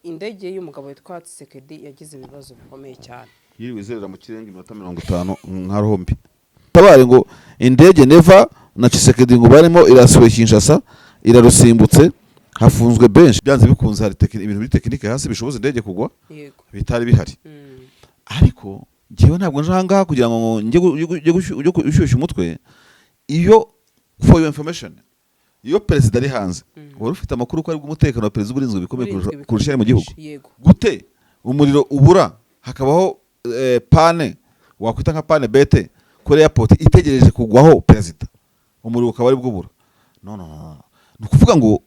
indege y'umugabo witwa Tshisekedi yagize ibibazo bikomeye cyane yiri wizerera mu kirenga iminota 50 nka rombi tabare ngo indege neva na Tshisekedi ngo barimo irasuye Kinshasa irarusimbutse hafunzwe benshi byanze bikunze hari ibintu biri tekinike hasi bishoboza indege kugwa yego bitari bihari ariko jewe ntabwo njanga kugira ngo njye gushyushya umutwe iyo for your information iyo president ari hanze wari ufite amakuru ko ari umutekano wa president urinzwe bikomeye kurusha mu gihugu gute umuriro ubura hakabaho pane wakwita nka pane bete kuri airport itegereje kugwaho president umuriro ukaba ari bwubura no nukuvuga ngo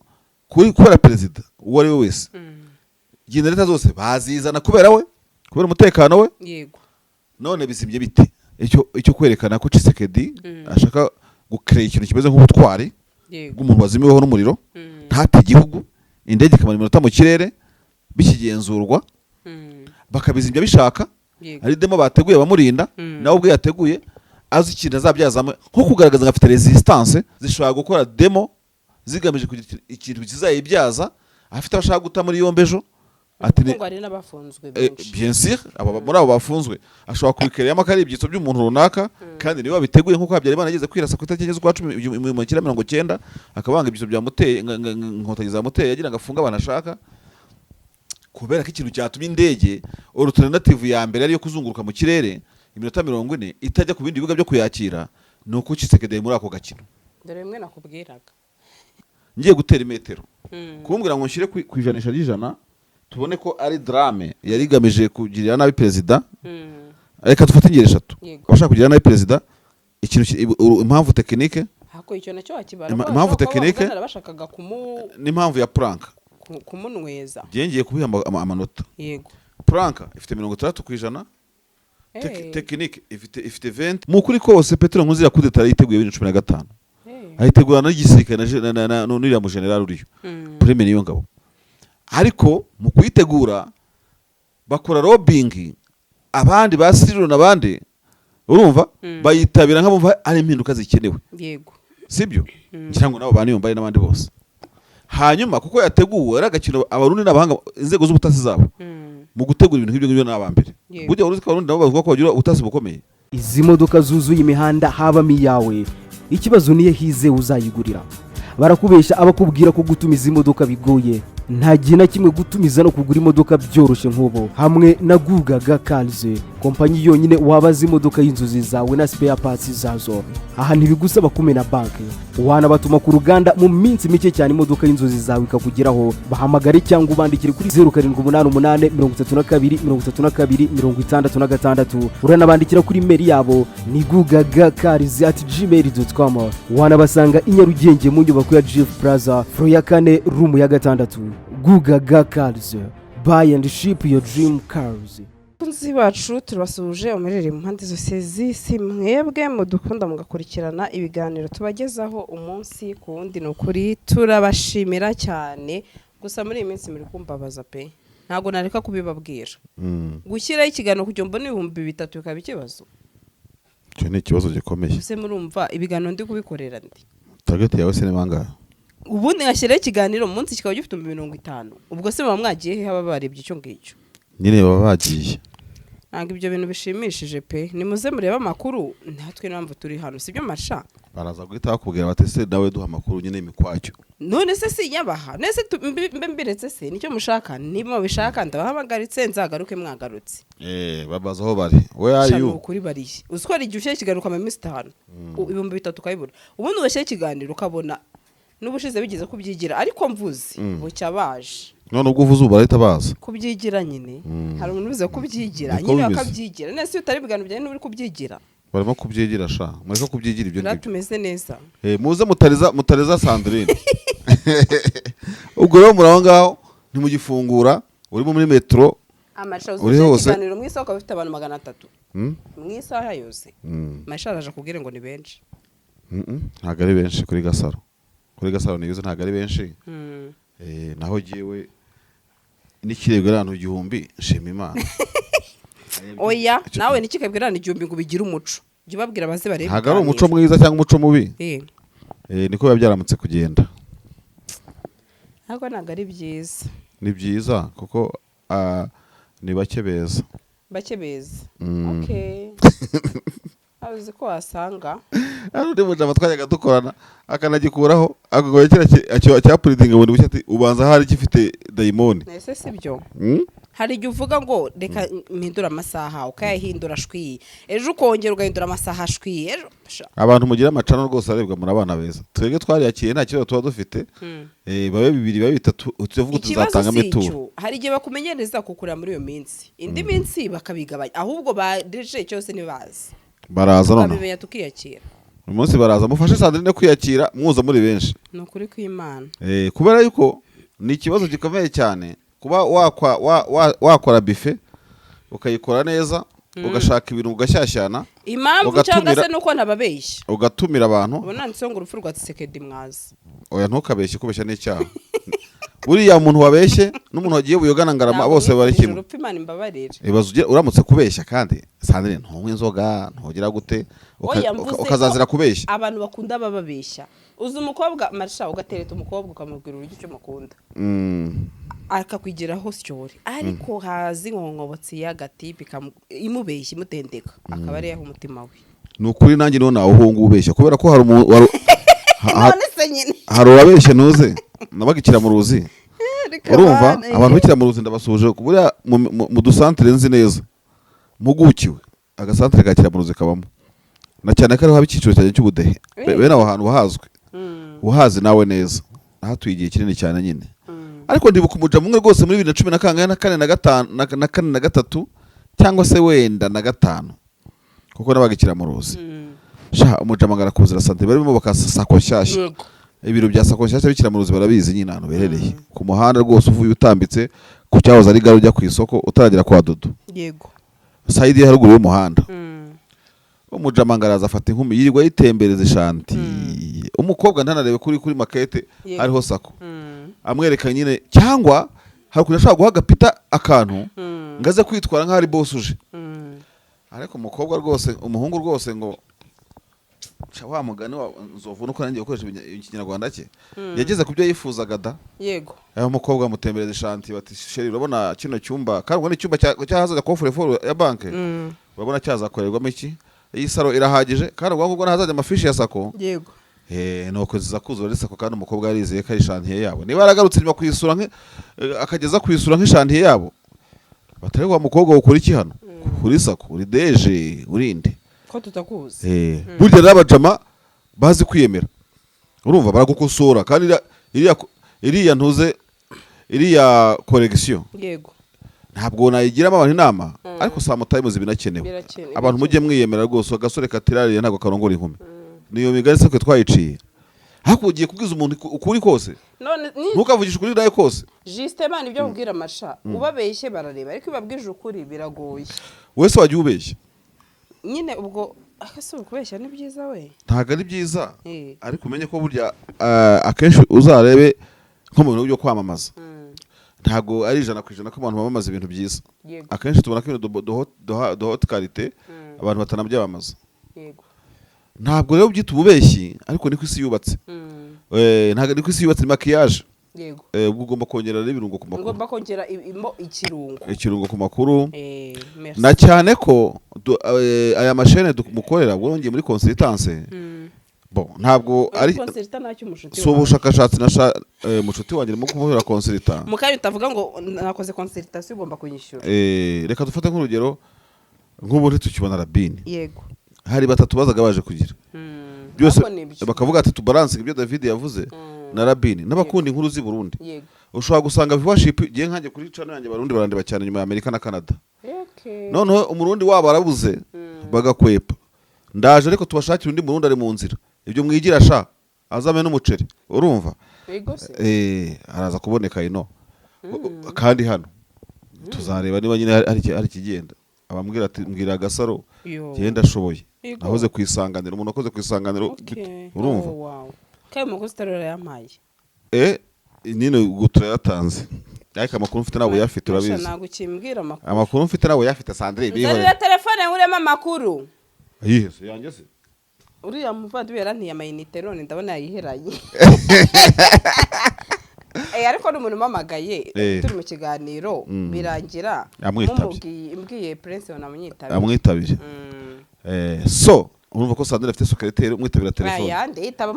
kubera president uwo ari we wese genereta zose bazizana kubera umutekano we yego none bisibye bite icyo kwerekana ko Tshisekedi ashaka gucreate ikintu kimeze nk'ubutwari bw'umuntu wazimiweho n'umuriro ntate igihugu indege kamara iminota mu kirere bikigenzurwa bakabizimbya bishaka ari demo bateguye bamurinda nawe ubwe yateguye azi ikintu azabyazamo nko kugaragaza ngafite resistance zishobora gukora demo zigamije kugira ikintu kizayibyaza afite abashaka guta muri yombejo ati ngo ari n'abafunzwe bien sûr muri abo bafunzwe ashobora kubikereyamo akari ibyitso by'umuntu runaka kandi niba biteguye nko kwabyara Imana ageze kwirasa ku itariki z'ukwa 1990 akabanga ibyitso byamuteye inkotanyi zamuteye yagira ngo afunga abantu ashaka kubera ko ikintu cyatumye indege alternative ya mbere ariyo kuzunguruka mu kirere iminota 40 itajya ku bindi bibuga byo kuyakira nuko Tshisekedi muri ako gakino dore mwe nakubwiraga ngiye gutera imetero kumbwira ngo nshire ku ijanisha ry'ijana tubone ko ari drame yari igamije kugirira nabi president reka dufate ingero 3 abashaka kugirira nabi president ikintu impamvu technique hako icyo nacyo akibara impamvu technique bashakaga n'impamvu ya prank kumunweza byengeye kubiha amanota yego prank ifite 60% technique ifite 20 mu kuri kose Petero Nkunzira kudetara yiteguye 2015 ayitegurana n'igisirikare na n'uriya mu general uriyo premier niyo ngabo ariko mu kuyitegura bakora lobbying abandi basiriro nabandi urumva bayitabira nk'abumva ari impinduka zikenewe yego sibyo ngira ngo nabo bani yombaye nabandi bose hanyuma kuko yateguwe aragakino abarundi nabahanga inzego z'ubutasi zabo mu gutegura ibintu nk'ibyo n'abambere burya uruzi ko abarundi nabo bavuga ko bagira ubutasi bukomeye izi modoka zuzuye imihanda habamo iyawe ikibazo niye hize uzayigurira barakubesha abakubwira ko gutumiza imodoka bigoye nta gihe na kimwe gutumiza no kugura imodoka byoroshye nk'ubu hamwe na Gugaga Cars kompanyi yonyine wabaza imodoka y'inzozi zawe na spare parts zazo aha ntibigusaba kumena banki wanabatuma ku ruganda mu minsi mike cyane imodoka y'inzozi zawe ikakugeraho bahamagare cyangwa ubandikire kuri 0788323266 uranabandikira kuri mail yabo ni gugagacars@gmail.com wanabasanga i Nyarugenge mu nyubako ya Jeff Plaza floor ya 4 room ya 6 Gugaga Cars buy and ship your dream cars. Kunzi bacu turabasuje umerere mu mpande zose z'isi mwebwe mudukunda mugakurikirana ibiganiro tubagezaho umunsi ku wundi n'ukuri turabashimira cyane gusa muri iyi minsi muri kumbabaza pe ntago nareka kubibabwira gushyiraho ikiganiro kugira mbone 3,000 bikaba ikibazo cyo ni ikibazo gikomeye ese murumva ibiganiro ndi kubikorera ndi target yawe se nemanga ubundi ngashyiraho ikiganiro munsi kikaba gifite 50 ubwo se baba mwagiye he haba barebye icyo ngicyo nyine baba bagiye ntabwo ibyo bintu bishimishije pe nimuze mureba amakuru natwe n'impamvu turi hano sibyo masha baraza guhita bakubwira batese nawe duha amakuru nyine imikwacyo none se si nyabaha nese mbiretse se nicyo mushaka niba bishaka ndabahamagaritse nzagaruke mwagarutse babaza aho bari we are you ukuri bariye uzikora igihe ikiganiro mu minsi 5 ibihumbi 3 ukayibura ubundi ugashyira ikiganiro ukabona n'ubushize bigeze kubyigira ariko mvuze bucya baje none ubwo uvuze ubarahita baza kubyigira nyine hari umuntu ubize kubyigira nyine bakabyigira nese utari biganiro byanyu n'uri kubyigira barimo kubyigira sha mureka kubyigira ibyo ngibyo tumeze neza muze mutareza Sandrine ubwo rero muraho ngaho ntimugifungura urimo muri metro uri hose ikiganiro mu isoko bafite abantu 300 mu isaha yose masharaje kubwire ngo ni benshi ntago ari benshi kuri Gasaro niyo ntago ari benshi naho giyewe nikirebwa abantu 1000 nshima Imana oya nawe nikikabwira ni 1000 ngo bigira umuco jye babwira baze barebe ntago ari umuco mwiza cyangwa umuco mubi niko biba byaramutse kugenda ntago ari byiza ni byiza kuko ni bake beza. bake beza. Okay. Azi ko wasanga ari undi mujama twajyaga dukorana akanagikuraho akagoye kira cyapuridinga bundi bushya ati ubanza hari gifite dayimoni. nese sibyo. Hari igihe uvuga ngo reka mpindura amasaha ukayahindura shwi ejo ukongera ugahindura amasaha shwi ejo. Abantu mugira amacano rwose arebwa muri abana beza. Twebwe twariyakiye nta kibazo tuba dufite. Babe bibiri babe bitatu tuvuga tuzatanga meturo. Hari igihe bakumenyereza kukurira muri iyo minsi. Indi minsi bakabigabanya ahubwo badeje cyose nibazi. Baraza none. Babimenya tukiyakira. Uyu munsi baraza mufashe Sandrine kwiyakira muza muri benshi. Nukuri kw'Imana. Kubera yuko ni ikibazo gikomeye cyane kuba wakora bife ukayikora neza ugashaka ibintu ugashyashyana. Impamvu cyangwa se nuko nababeshya. Ugatumira abantu. Ubona nse ngo urupfu rwa Tshisekedi mwazi. Oya ntukabeshye kubeshya n'icyaha. Buriya muntu wabeshye n'umuntu wagiye buyogana ngarama bose bari kimwe. Urupfu Imana imbabarira. Uramutse kubeshya kandi Sandrine ntunywe inzoga ntugira gute ukazazira kubeshya. Abantu bakunda bababeshya. Uzi umukobwa marisha ugatereta umukobwa ukamubwira uryo cyo mukunda. Akakwigiraho syori ariko hazi nkonkobotsi y'agatipi imubeshya imutendeka akaba ari yaho umutima we. Nukuri nanjye none ahungu ubeshya kubera ko hari umuntu hari uwabeshye ntuze nabagikira mu ruzi. Urumva abantu bikira mu ruzi ndabasuje kubura mu dusantere nzi neza mugukiwe agasantere kakira mu ruzi kabamo na cyane ko ari haba ikiciro cyane cy'ubudehe bene aho hantu wahazwe uhazi nawe neza ahatuye igihe kinini cyane nyine. Ariko ndibuka umuja mumwe rwose muri 2014 na 4 na 3 cyangwa se wenda na 5 kuko nabagikira mu ruzi. Sha umuja mangara kuzira santere barimo bakasako nshyashya. Ibiro bya sako nshyashya bikira mu ruzi barabizi nyine ahantu berereye ku muhanda rwose uvuye utambitse ku cyahoze ari garo ujya ku isoko utaragera kwa Dodo. Yego. Saidi ya haruguru y'umuhanda. Umuja mangara azafata inkumi yirirwa yitembereza ishanti. Umukobwa ntanarebe kuri makete hariho sako. Amwereka nyine cyangwa hari kurashaka guha gapita akantu ngaze kwitwara nk'ari boss uje. Ariko umukobwa rwose umuhungu rwose ngo wa mugani wa nzovu nuko nangiye gukoresha ikinyarwanda cye yageze ku byo yifuzaga da. Yego. Ayo mukobwa amutembereza ishanti bati sheri urabona kino cyumba kandi ni icyumba cyahazaga coffre fort ya banke. Urabona cyazakorerwamo iki iyi saro irahagije kandi ubwo ntazajya amafishi ya sako. Yego. Nuko zizakuzura ari sako kandi umukobwa yarizeye ko ari shantiye yabo niba aragarutse nyuma kuyisura akageza kuyisura nk'ishantiye yabo batari wa mukobwa ukora iki hano kuri sako uri deje urinde ko tutakuzi. Burya n'abajama bazi kwiyemera urumva baragukosora kandi iriya ntuze iriya correction. Yego. Ntabwo nayigiramo abantu inama ariko sometimes binakenewe abantu mujye mwiyemera rwose agasore katirariye ntabwo karongora inkumi. Niyo migari se kwe twayiciye hakugiye kubwiza umuntu ukuri kose none ntukavugisha ukuri nayo kose. Justement ibyo kubwira amasha ubabeshye barareba ariko ibabwije ukuri biragoye. Wese wagiye ubeshya nyine ubwo akase ukubeshya ni byiza we ntago ari byiza ariko umenye ko burya akenshi uzarebe nko mu bintu byo kwamamaza ntago ari 100% ko abantu bamamaza ibintu byiza. Akenshi tubona ko ibintu de haute qualité abantu batanabyamamaza. Yego. Ntabwo rero byita ububeshyi ariko niko isi yubatse. Ntago niko isi yubatse maquillage. Yego. Ugomba kongera ibirungo ku makuru. Ugomba kongera ikirungo ku makuru. Na cyane ko aya mashene mukorera bwongeye muri consultance. Bon ntabwo ari consultant nacyo mushuti. So ubushakashatsi na mushuti wanjye mu kumuhera consultant. Mukayo utavuga ngo nakoze consultation ugomba kunyishyura. Reka dufate nk'urugero nk'ubu ntitukibona Rabini. Yego. Hari batatu bazaga baje kugira. Byose bakavuga ati tubalance ibyo David yavuze na Rabini n'abakundi inkuru z'i Burundi. Yego. Ushobora gusanga viewership giye nkanjye kuri channel yanjye Barundi barandeba cyane nyuma ya Amerika na Canada. Okay. Noneho umurundi wabo arabuze bagakwepa. Ndaje ariko tubashakira undi murundi ari mu nzira. Ibyo mwigira sha azame n'umuceri urumva. Yego se. Araza kuboneka ino. Kandi hano tuzareba niba nyine hari kigenda. Abambwira ati mbwira agasaro genda ashoboye. Nahoze kwisanganira umuntu akoze kwisanganira urumva. Wow. Kayo mukozi tarora yampaye. Nino gutura yatanze. Ariko amakuru mfite nabo yafite urabizi. Ntago kimbwira amakuru. Amakuru mfite nabo yafite Sandrine bihore. Zari telefone ngurema amakuru. Yihese yanjye se. Uriya muvandi yarantiye amayinite none ndabona yayiheranye. ariko n'umuntu umamagaye turi mu kiganiro birangira mbwiye Prince namunyitabira amwitabire so urumva ko Sandrine afite secrétaire umwitabira telefone yandi yitaba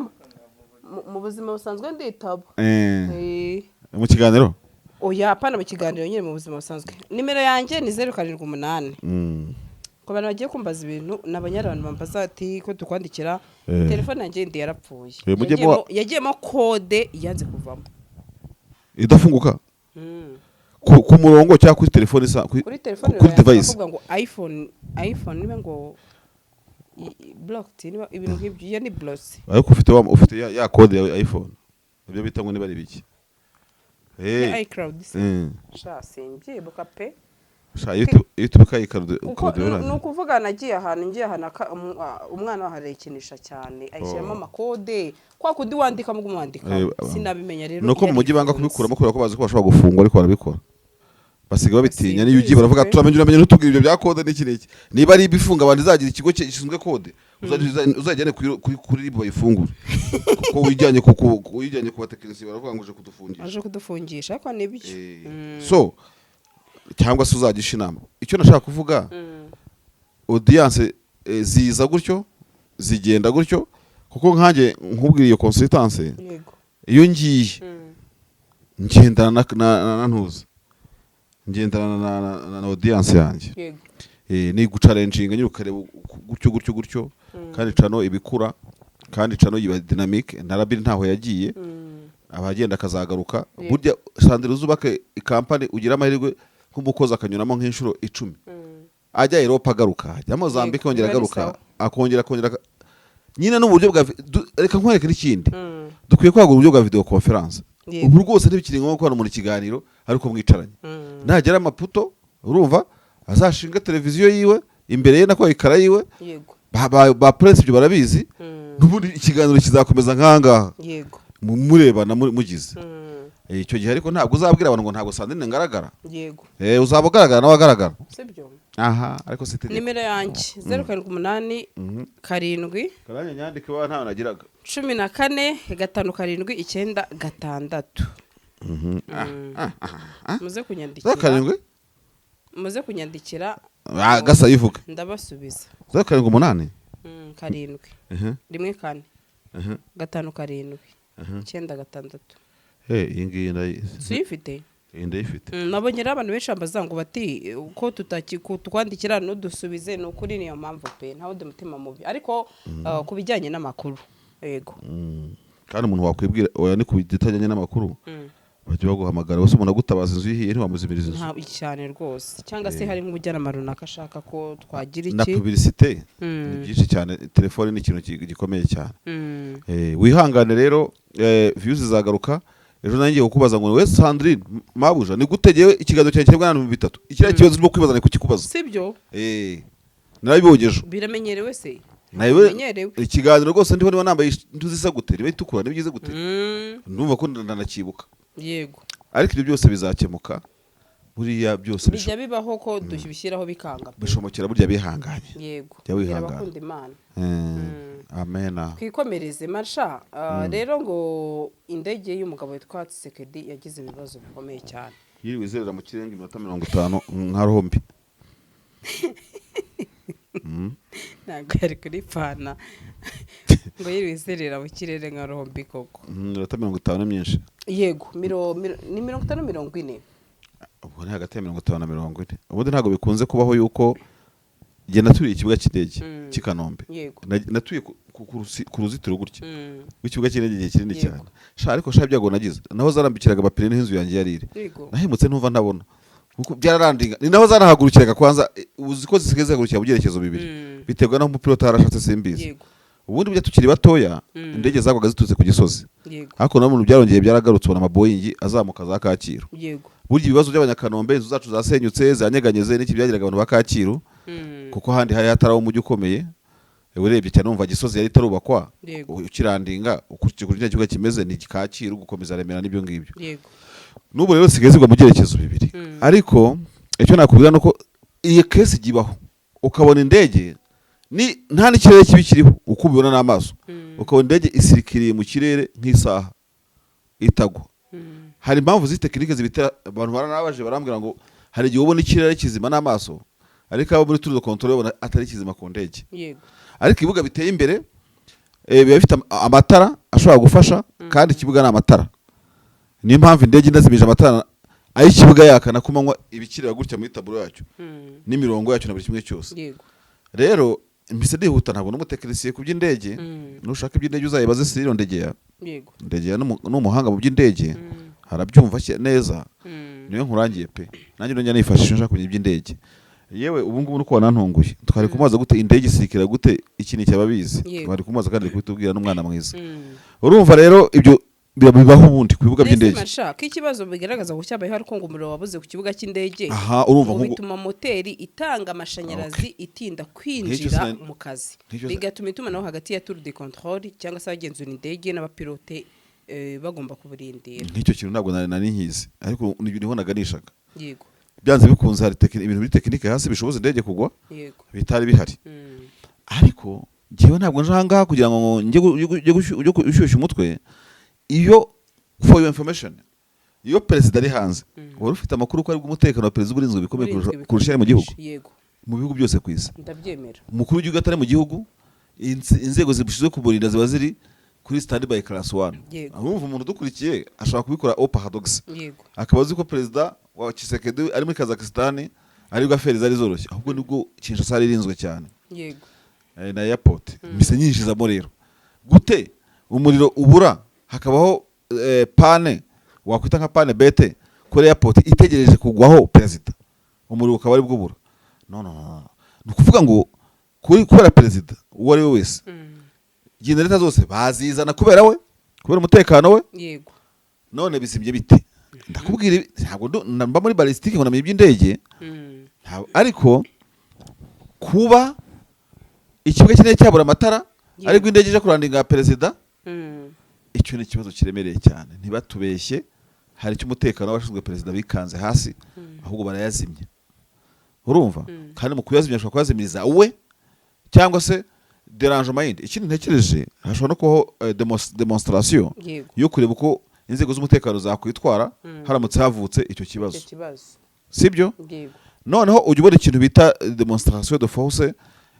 mu buzima busanzwe nditaba mu kiganiro oya apana mu kiganiro nyine mu buzima busanzwe nimero yanjye ni 078 ko bana bagiye kumbaza ibintu n'abanyarwanda bambaza ati ko tukwandikira telefone yanjye ndi yarapfuye yagiyemo code yanze kuvamo idafunguka ku murongo cyangwa kuri telefone kuri device bavuga ngo iPhone niba ngo blocked niba ibintu nk'ibyo ya ni blocked ariko ufite ya code ya iPhone ibyo bita ngo niba ari biki iCloud sha simbyibuka pe YouTube kayikode nukuvuga nagiye ahantu umwana waharekinisha cyane ayishyiramo amakode kwa kundi wandika mu mwandika sinabimenya rero nuko mu mujyi banga kubikuramo kubera ko bazi ko bashobora gufungwa ariko barabikora basiga babitinya niyo ugiye baravuga turamenye n'utubwira ibyo bya code n'iki niba ari ibifunga abantu izagira ikigo gishinzwe code uzajyane kuri ribu bayifungure kuko wijyanye ku batekinisiye baravuga ngo uje kudufungisha ariko nibyo so cyangwa se uzagisha inama icyo nashaka kuvuga audience ziza gutyo zigenda gutyo kuko nkanjye nkubwira iyo consultance iyo ngiye ngendana na ntuza ngendana na audience yanjye ni gucalenjinga nyine ukareba gutyo kandi cano ibikura kandi cano yiba dynamique narabiri ntaho yagiye abagenda akazagaruka burya Sandrine uzubake company ugira amahirwe nk'umukozi akanyuramo nk'inshuro 10 ajya Europe agaruka ajya Mozambique yongera agaruka akongera nyine n'uburyo bwa reka nkwereke n'ikindi dukwiye kwagura uburyo bwa video conference ubu rwose ntibikiri ngombwa ko mu kiganiro ariko mwicaranye nagera amaputo urumva azashinga televiziyo yiwe imbere ye nako ikara yiwe ba press ibyo barabizi n'ubundi ikiganiro kizakomeza nkanga murebana mugize icyo gihe ariko ntabwo uzabwira abantu ngo ntabwo Sandrine ngaragara uzaba ugaragara nawe agaragara sibyo ariko site nimero yanjye 078 karindwi karanye nyandike wa ntawe nagiraga 14 5 karindwi 9 6 muze kunyandikira karindwi muze kunyandikira gasa yivuga ndabasubiza 078 karindwi 1 4 5 karindwi 9 6 iyi ngiyi ndayizi sifite ndayifite nabonye abantu benshi bambaza ngo bati uko tukwandikira n'udusubize no kuri niyo mpamvu pe ntawe umutima mubi ariko kubijyanye n'amakuru yego kandi umuntu wakwibwira oya ni kubitajyanye n'amakuru bajya baguhamagara wese umuntu agutabaza inzu yihiye ntiwamuzimiriza nta cyane rwose cyangwa se hari nk'ubujyana runaka ashaka ko twagira iki na publicité ni byinshi cyane telefone ni ikintu gikomeye cyane wihangane rero views zagaruka ejo nangiye kukubaza ngo we Sandrine mabuja ni gutegeye ikiganiro cyanjye cyebwa n'abantu 3 ikira kibazo urimo kwibaza ni kukikubaza sibyo narabibogeje biramenyerewe se nayo ikiganiro rwose ndiho niba nambaye ntuzisa gute niba itukura nibigize gute ndumva ko ndanakibuka yego ariko ibyo byose bizakemuka buriya byose bijya bibaho ko dushyiraho bikanga bishomokera burya bihanganye yego byabihanganye bakunda Imana amena kwikomereze marsha rero ngo indege y'umugabo witwa Tshisekedi yagize ibibazo bikomeye cyane yiri wizerera mu kirenge 50 nka rombi ntabwo yari kuri pana ngo yiri wizerera mu kirere nka rombi koko 50 myinshi yego ni 50-40 ubwo ni hagati ya 50 na 40 ubundi ntabwo bikunze kubaho yuko je naturiye ikibuga cy'indege cy'Ikanombe natuye ku ruzitiro gutya w'ikibuga cy'indege gihe kinini cyane ariko byago nagize naho zarambikiraga abapire n'inzu yanjye yarire nahimutse ntumva ndabona kuko byararandinga ni naho zarahagurukiraga kwanza uzi ko zisigeze hagurukira mu byerekezo bibiri biterwa naho umupilota yarashatse simbizi ubundi bya tukiri batoya indege zagwaga zitutse ku gisozi ariko naho byarongeye byaragarutse ubona amaboyingi azamuka za Kacyiru burya ibibazo by'abanyakanombe inzu zacu zasenyutse zanyeganyeze n'iki byagiraga abantu ba Kacyiru kuko handi hari hataraho umujyi ukomeye urebye cyane umva gisozi yari itarubakwa ukirandinga ukurikije kibuga kimeze ni Kacyiru gukomeza Remera n'ibyo ngibyo n'ubu rero sigezigwa mu byerekezo bibiri ariko icyo nakubwira nuko iyi case gibaho ukabona indege ni nta n'ikirere kibikiriho uko ubibona n'amaso ukabona indege isirikiriye mu kirere nk'isaha itagwa hari impamvu z'itekinike zibitera. Abantu baranabaje barambwira ngo hari igihe ubona ikirere kizima n'amaso ariko abo muri tour de control babona atari kizima ku ndege. yego Ariko ibibuga biteye imbere biba bifite amatara ashobora gufasha kandi ikibuga ni amatara. Niyo mpamvu indege indazimije amatara ay'ikibuga yakana kumanywa ibikirira gutya muri taburo yacyo n'imirongo yacyo na buri kimwe cyose. yego Rero mbise ndihuta ntabwo n'umutekinisiye ku by'indege nushaka iby'indege uzayibaze Cyril Ndegeya. yego Ndegeya n'umuhanga mu by'indege harabyumva neza. Niyo nkurangiye pe nanjye nongera nifashisha nshaka kumenya iby'indege. Yewe ubu ngubu nuko wanantunguye twari kumubaza gute indege isirikira gute ikintu cyababizi twari kumubaza kandi kubitubwira n'umwana mwiza. Urumva rero ibyo bibaho ubundi ku bibuga by'indege. Ko ikibazo bigaragaza ko cyabayeho ariko ngo umuriro wabuze ku kibuga cy'indege. Aha urumva ngo bituma moteri itanga amashanyarazi itinda kwinjira mu kazi bigatuma itumanaho hagati ya tour de control cyangwa se abagenzura indege n'abapilote bagomba kuburindira. Nk'icyo kintu ntabwo nari nkizi ariko niho naganishaga. Yego byanze bikunze hari ibintu muri tekinike hasi bishoboza indege kugwa. Yego bitari bihari. Ariko ngewe ntabwo njanga kugira ngo njye gushyushya umutwe. Iyo for your information iyo perezida ari hanze wari ufite amakuru ko ari bw'umutekano wa perezida uburinzwe bikomeye kurusha mu gihugu. Yego mu bihugu byose ku isi ndabyemera. Umukuru w'igihugu atari mu gihugu inzego zibishinzwe kumurinda ziba ziri kuri standby class 1. Urumva umuntu dukurikiye ashobora kubikora au paradoxe. Yego akaba azi ko perezida wa Tshisekedi ari muri Kazakhstan aribwo aferi zari zoroshye ahubwo nibwo Kinshasa ari irinzwe cyane. Yego na airport mise nyinshizamo rero gute umuriro ubura hakabaho pane wakwita nka pane bete kuri airport itegereje kugwaho perezida umuriro ukaba ari bwubura. No nukuvuga ngo kubera perezida uwo ari we wese genereta zose bazizana kubera umutekano we. Yego none bisibye bite ndakubwira ntabwo mba muri ballistique ngo namenye iby'indege ariko kuba ikibuga kinini cyabura amatara ariko indege ije kurandinga perezida icyo ni ikibazo kiremereye cyane. Ntibatubeshye hari cy'umutekano w'abashinzwe perezida bikanze hasi ahubwo barayazimya. Urumva kandi mu kuyazimya ashobora kuyazimiriza we cyangwa se derangement yindi. Ikindi ntekereje hashobora no kubaho demonstration yo kureba uko inzego z'umutekano zakwitwara haramutse havutse icyo kibazo. Sibyo noneho ujya ubona ikintu bita demonstration de force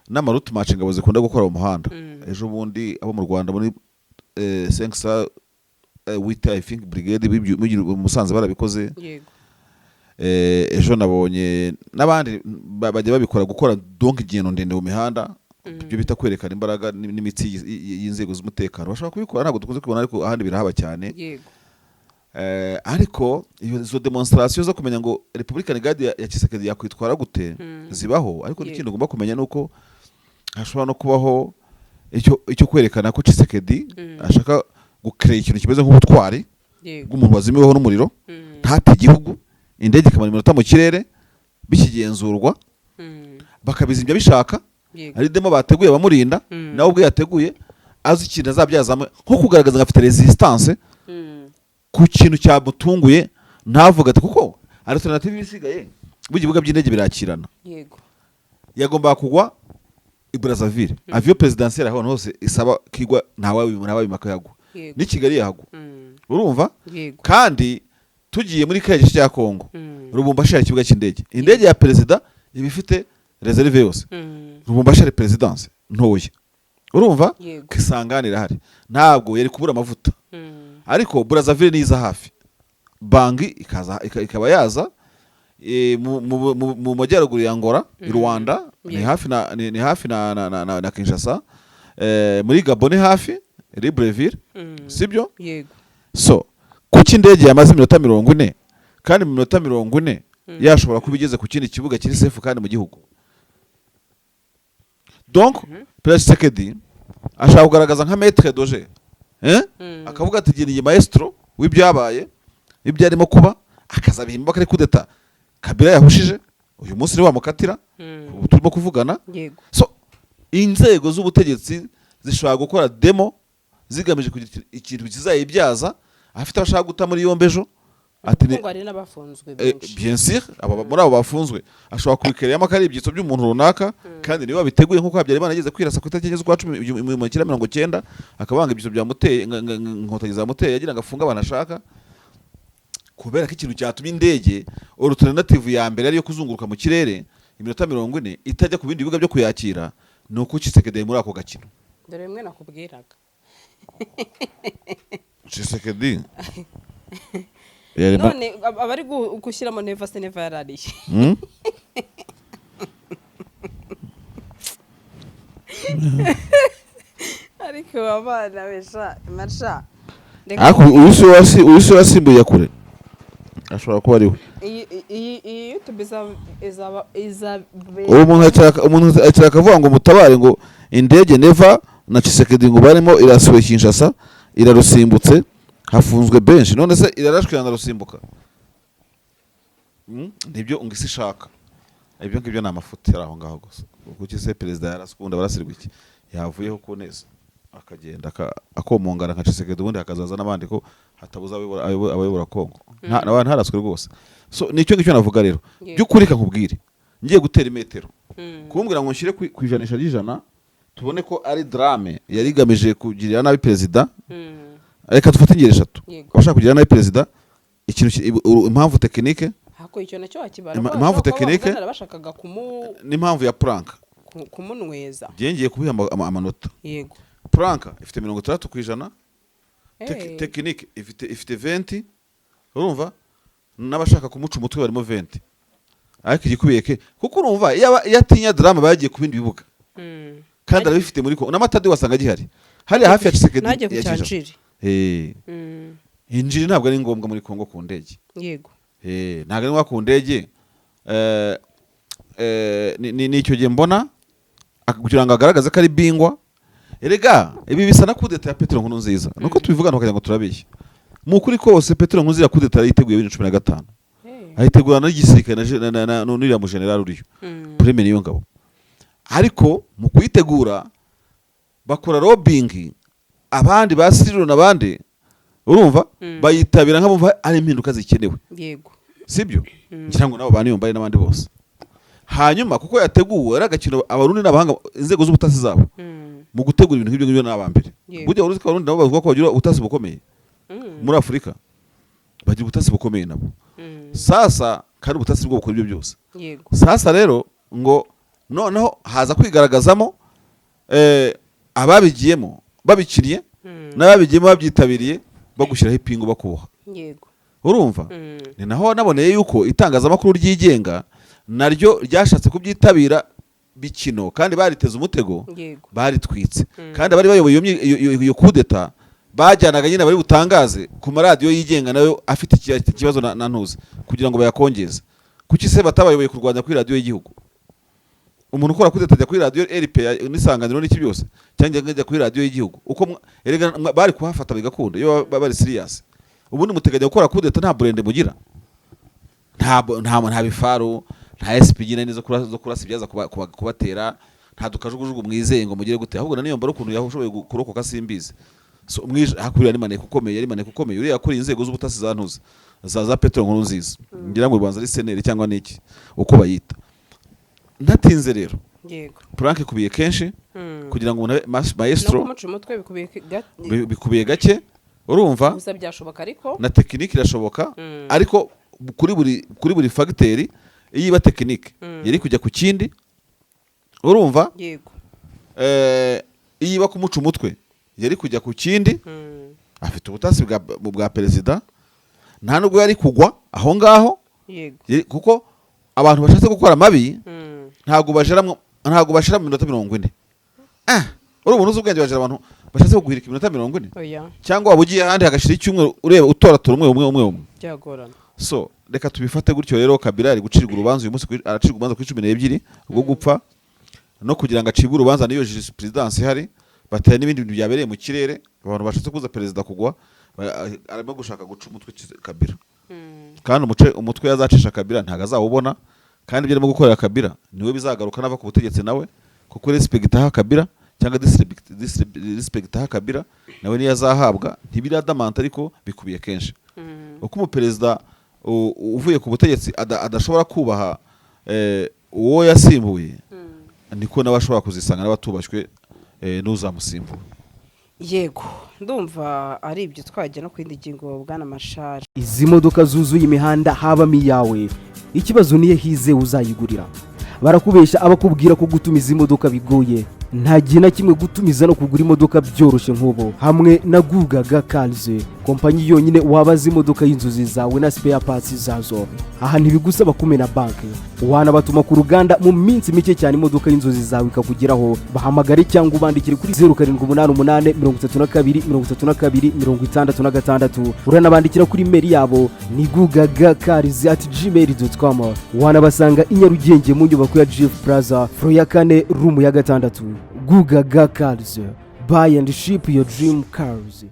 n'amaroute march ingabo zikunda gukora mu muhanda. Ejo bundi abo mu Rwanda muri 5 I think brigade mu Musanze barabikoze. Ejo nabonye n'abandi bajya babikora gukora donc igendo ndende mu mihanda. Ibyo bita kwerekana imbaraga n'imitsi y'inzego z'umutekano bashobora kubikora ntabwo dukunze kubona ariko ahandi birahaba cyane. Ariko izo demonstration zo kumenya ngo Republican Guard ya Tshisekedi yakwitwara gute zibaho ariko n'ikintu ugomba kumenya nuko hashobora no kubaho icyo kwerekana ko Tshisekedi ashaka gucreate ikintu kimeze nk'ubutwari bw'umuntu wazimiweho n'umuriro ntate igihugu indege ikamara iminota mu kirere bikigenzurwa bakabizimya bishaka ari demo bateguye bamurinda nawe ubwe yateguye azi ikintu azabyazamo nko kugaragaza ngafite resistance ku kintu cyamutunguye ntavuga ati kuko alternative isigaye bigibuga by'indege birakirana. Yagomba kugwa i Brazzaville avion presidentiel aho hose isaba kigwa ntawe bimaka yagwa ni Kigali yagwa. Urumva kandi tugiye muri kaje cya Kongo Lubumbashi ya kibuga cy'indege indege ya perezida ibifite reserve yose. Lubumbashi ari presidence ntoye. Urumva kisanganira hari ntabwo yari kubura amavuta ariko Brazzaville niza hafi bangi ikaba yaza mu majyaruguru ya Angola i Rwanda ni hafi na Kinshasa muri Gabon hafi Libreville. Sibyo so kuki indege yamaze iminota 40 kandi mu minota 40 yashobora kubigeze ku kindi kibuga kiri safe kandi mu gihugu. Donc Tshisekedi ashaka kugaragaza nka maître d'oger akavuga ati giriye maestro w'ibyabaye ibyo arimo kuba akazabihimba kare kudeta Kabila yahushije uyu munsi ni wamukatira turimo kuvugana. So inzego z'ubutegetsi zishobora gukora demo zigamije kugira ikintu kizayibyaza afite abashaka guta muri yombejo ati ngo ari n'abafunzwe benshi. Bien sûr muri abo bafunzwe ashobora kubikereyamo akari ibyitso by'umuntu runaka kandi niba biteguye nkuko habyari banageze kwirasa ku itariki z'ukwa 10/1990 akabanga ibyitso byamuteye inkotanyi zamuteye yagira ngo afunga abantu ashaka kubera ko ikintu cyatumye indege alternative ya mbere ariyo kuzunguruka mu kirere iminota 40 itajya ku bindi bibuga byo kuyakira ni uko Tshisekedi muri ako gakino. dore rimwe nakubwiraga Tshisekedi none abari gushyiramo neva se neva yarariye ariko abana besha masha ariko uyusi wasimbuye kure ashobora kuba ariwe iyi YouTube izaba umuntu akira akavuga ngo mutabare ngo indege neva na Tshisekedi ngo barimo irasuye Kinshasa irarusimbutse hafunzwe benshi none se irarashwe yanarusimbuka nibyo ngisi ishaka ibyo ngibyo ni amafuti ari aho ngaho gusa kuko se perezida yarasukunda barasirwa iki yavuyeho ku neza akagenda akomongana nka Tshisekedi ubundi hakazaza n'abandi ko hatabuza abayobora Kongo n'abantu haraswe rwose so nicyo ngicyo navuga rero by'ukuri kankubwire ngiye gutera imetero kumbwira ngo nshire ku ijanisha ry'ijana tubone ko ari drame yari igamije kugirira nabi perezida reka dufate ingero 3 abashaka kugirira nabi perezida ikintu impamvu tekinike hako icyo nacyo akibara impamvu tekinike bashakaga n'impamvu ya prank kumunweza ngiye kubiha amanota yego prank ifite 30% tekinike ifite 20 urumva n'abashaka kumuca umutwe barimo 20 ariko igikubiyeke kuko urumva yatinya drama bagiye ku bindi bibuga kandi arabifite muri ko n'amatadi wasanga gihari hari hafi ya Tshisekedi najye kucyanjiri injiri ntabwo ari ngombwa muri Kongo ku ndege yego ntabwo ari ngombwa ku ndege ni icyo gihe mbona kugira ngo agaragaze ko ari bingwa erega ibi bisa na kudeta ya Petero Nkurunziza nuko tubivugana bakagira ngo turabeshya mu kuri kose Petero Nkurunziza kudeta yiteguye 2015 ayitegura n'igisirikare n'uriya mu general uriyo premier niyo ngabo ariko mu kuyitegura bakora lobbying abandi basiriro nabandi urumva bayitabira nk'abumva ari impinduka zikenewe yego sibyo ngira ngo nabo bani yombaye n'abandi bose hanyuma kuko yateguwe ari agakino abarundi n'abahanga inzego z'ubutasi zabo mu gutegura ibintu nk'ibyo n'abambere burya uruzi ko abarundi nabo bavuga ko bagira ubutasi bukomeye muri Afurika bagira ubutasi bukomeye nabo sasa kandi ubutasi bwo bukora ibyo byose yego sasa rero ngo noneho haza kwigaragazamo ababigiyemo babikiriye n'ababigiyemo babyitabiriye bagushyiraho ipingu bakuha yego urumva ni naho naboneye yuko itangazamakuru ryigenga naryo ryashatse kubyitabira bikino kandi bariteze umutego baritwitse kandi bari bayoboye iyo kudeta bajyanaga nyine bari butangaze ku maradiyo yigenga nayo afite ikibazo na ntuze kugira ngo bayakongeze kuki se batabayoboye kurwanya kuri radiyo y'igihugu umuntu ukora kudeta ajya kuri radiyo RP n'isanganiro n'iki byose cyangwa ajya kuri radiyo y'igihugu uko erega bari kuhafata bigakunda iyo bari serious ubundi muteganya gukora kudeta nta brand mugira nta bifaru nta SPG neza zo kurasa ibyaza kubatera nta dukajugujugu mwizeye ngo mugire gute ahubwo naniyo mbara ukuntu yahushoboye kurokoka simbizi so mwije hakurira ni maneko ukomeye uriya kuri inzego z'ubutasi zantuza za Petero Nkurunziza ngira ngo ubanza ari seneri cyangwa niki uko bayita ndatinze rero yego prank kubiye kenshi kugira ngo maestro no umutwe bikubiye gake urumva gusa byashoboka ariko na tekinike irashoboka ariko kuri buri facteur iyiba tekinike yari kujya ku kindi urumva yego iyiba kumuca umutwe yari kujya ku kindi afite ubutasi bwa perezida nta nubwo yari kugwa aho ngaho yego kuko abantu bashatse gukora amabi ntago bashira mu minota 40 uri umuntu uzi ubwenge bajira abantu bashatse kuguhirika iminota 40 cyangwa wabugiye ahandi hagashira icyumwe ureba utoratura umwe byagorana so reka tubifate gutyo rero Kabila ari gucirwa urubanza uyu munsi aracirwa urubanza ku 12 rwo gupfa no kugira ngo acibwe urubanza niyo jurisprudence ihari bateye n'ibindi bintu byabereye mu kirere abantu bashatse kuza perezida kugwa arimo gushaka guca umutwe Kabila kandi umutwe yazacisha Kabila ntago azawubona kandi ibyo arimo gukorera Kabila niwe bizagaruka nava ku butegetsi nawe kuko respect ha Kabila cyangwa respect ha Kabila nawe niyo azahabwa ntibiradamanta ariko bikubiye kenshi uko umuperezida uvuye ku butegetsi adashobora kubaha uwo yasimbuye niko nabashobora kuzisanga n'abatubashwe n'uzamusimbura yego ndumva ari ibyo twajya no ku yindi ngingo bwana Mashari. izi modoka zuzuye imihanda habamo iyawe ikibazo niyo hize uzayigurira. Barakubesha abakubwira ko gutumiza imodoka bigoye, nta gihe na kimwe gutumiza no kugura imodoka byoroshye nk'ubu. Hamwe na Gugaga Cars, kompanyi yonyine wabaza imodoka y'inzozi zawe na spare parts zazo. Aha ntibigusaba kumena banki, wanabatuma ku ruganda mu minsi mike cyane imodoka y'inzozi zawe ikakugeraho. Bahamagare cyangwa ubandikire kuri 0788 32 32 66. Uranabandikira kuri mail yabo ni gugagacars@gmail.com. Wanabasanga i Nyarugenge mu nyubako ya GF Plaza floor ya 4 room ya 6. Gugaga Cars, buy and ship your dream cars.